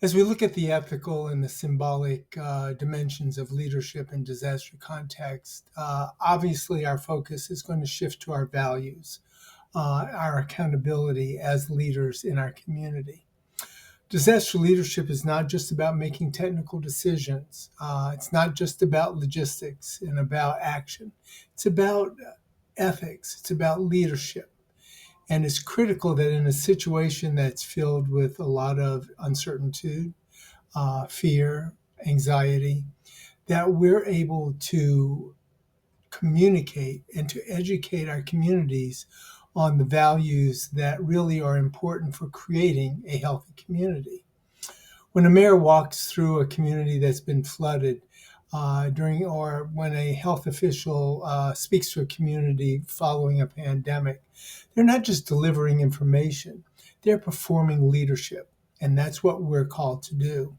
As we look at the ethical and the symbolic dimensions of leadership in disaster context, obviously our focus is going to shift to our values, our accountability as leaders in our community. Disaster leadership is not just about making technical decisions. It's not just about logistics and about action. It's about ethics. It's about leadership. And it's critical that in a situation that's filled with a lot of uncertainty, fear, anxiety, that we're able to communicate and to educate our communities on the values that really are important for creating a healthy community. When a mayor walks through a community that's been flooded, or when a health official speaks to a community following a pandemic, they're not just delivering information, they're performing leadership. And that's what we're called to do.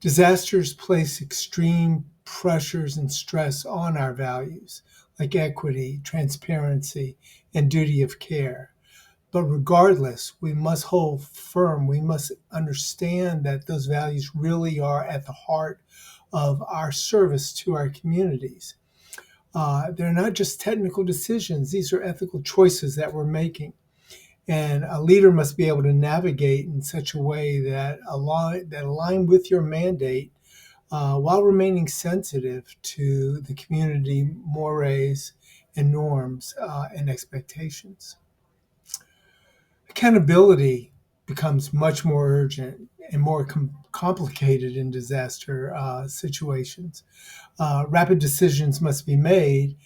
Disasters place extreme pressures and stress on our values, like equity, transparency, and duty of care. But regardless, we must hold firm. We must understand that those values really are at the heart of our service to our communities. They're not just technical decisions, these are ethical choices that we're making. And a leader must be able to navigate in such a way that align with your mandate while remaining sensitive to the community mores and norms and expectations. Accountability becomes much more urgent and more complicated in disaster situations. Rapid decisions must be made,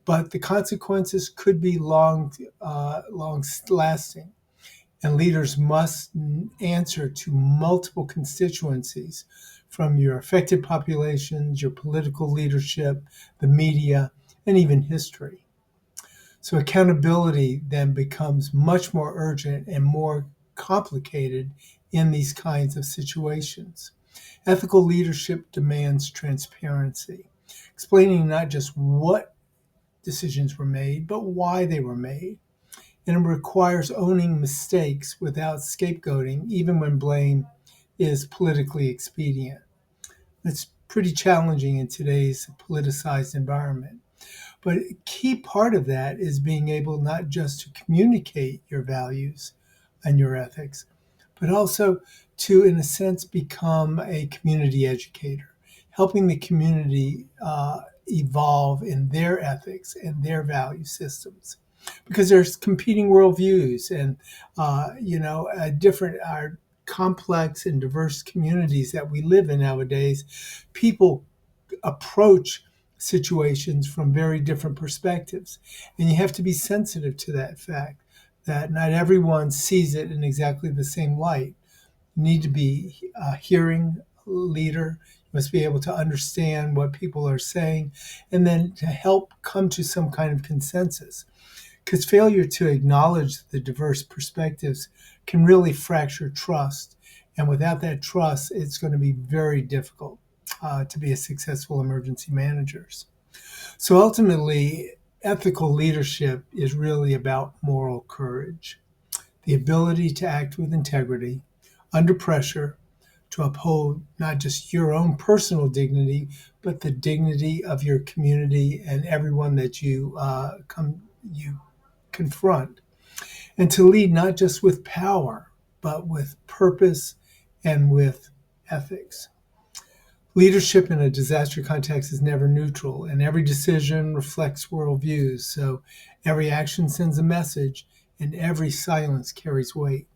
but the consequences could be long lasting. And leaders must answer to multiple constituencies from your affected populations, your political leadership, the media, and even history. So accountability then becomes much more urgent and more complicated in these kinds of situations. Ethical leadership demands transparency, explaining not just what decisions were made, but why they were made. And it requires owning mistakes without scapegoating, even when blame is politically expedient. It's pretty challenging in today's politicized environment. But a key part of that is being able not just to communicate your values and your ethics, but also to, in a sense, become a community educator, helping the community evolve in their ethics and their value systems. Because there's competing worldviews and, different, our complex and diverse communities that we live in nowadays, people approach situations from very different perspectives. And you have to be sensitive to that fact that not everyone sees it in exactly the same light. You need to be a hearing leader. You must be able to understand what people are saying and then to help come to some kind of consensus. Because failure to acknowledge the diverse perspectives can really fracture trust. And without that trust, it's going to be very difficult to be a successful emergency managers. So ultimately, ethical leadership is really about moral courage, the ability to act with integrity under pressure to uphold not just your own personal dignity, but the dignity of your community and everyone that you confront, and to lead not just with power, but with purpose and with ethics. Leadership in a disaster context is never neutral, and every decision reflects worldviews. So every action sends a message, and every silence carries weight.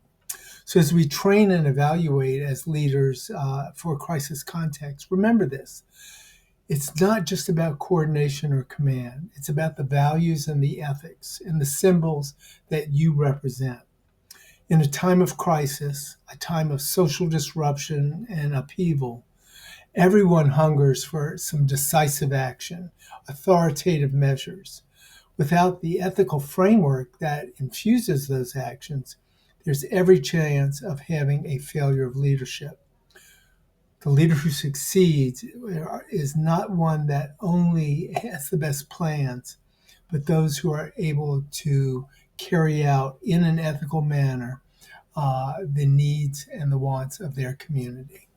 So as we train and evaluate as leaders for crisis context, remember this. It's not just about coordination or command. It's about the values and the ethics and the symbols that you represent. In a time of crisis, a time of social disruption and upheaval, everyone hungers for some decisive action, authoritative measures. Without the ethical framework that infuses those actions, there's every chance of having a failure of leadership. The leader who succeeds is not one that only has the best plans, but those who are able to carry out in an ethical manner the needs and the wants of their community.